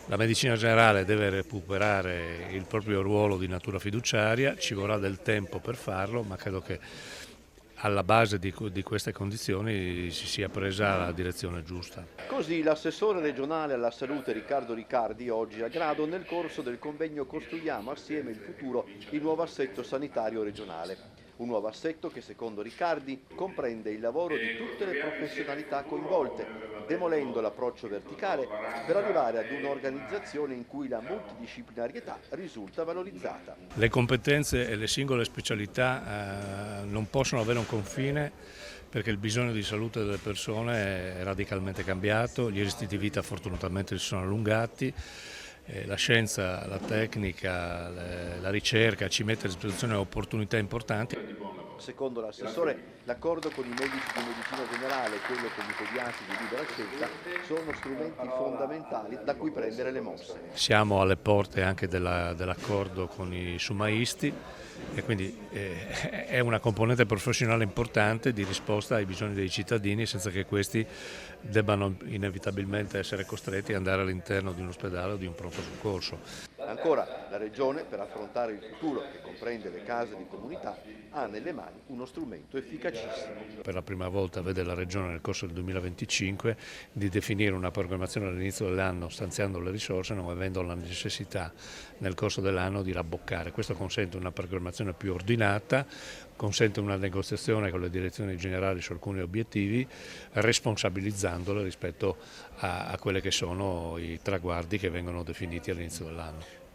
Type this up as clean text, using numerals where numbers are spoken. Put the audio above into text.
La medicina generale deve recuperare il proprio ruolo di natura fiduciaria, ci vorrà del tempo per farlo, ma credo che alla base di queste condizioni si sia presa la direzione giusta. Così l'assessore regionale alla salute Riccardo Riccardi oggi a Grado nel corso del convegno Costruiamo assieme il futuro, il nuovo assetto sanitario regionale. Un nuovo assetto che secondo Riccardi comprende il lavoro di tutte le professionalità coinvolte, demolendo l'approccio verticale per arrivare ad un'organizzazione in cui la multidisciplinarietà risulta valorizzata. Le competenze e le singole specialità non possono avere un confine perché il bisogno di salute delle persone è radicalmente cambiato, gli stili di vita fortunatamente si sono allungati, la scienza, la tecnica, la ricerca ci mette a disposizione opportunità importanti. Secondo l'assessore, l'accordo con i medici di medicina generale e quello con i pediatri di libera scelta sono strumenti fondamentali da cui prendere le mosse. Siamo alle porte anche dell'accordo con i sumaisti e quindi è una componente professionale importante di risposta ai bisogni dei cittadini senza che questi debbano inevitabilmente essere costretti ad andare all'interno di un ospedale o di un pronto soccorso. Ancora, la Regione, per affrontare il futuro, che comprende le case di comunità, ha nelle mani uno strumento efficacissimo. Per la prima volta vede la Regione nel corso del 2025 di definire una programmazione all'inizio dell'anno stanziando le risorse, non avendo la necessità nel corso dell'anno di rabboccare. Questo consente una programmazione più ordinata, consente una negoziazione con le direzioni generali su alcuni obiettivi, responsabilizzandole rispetto a quelli che sono i traguardi che vengono definiti all'inizio dell'anno.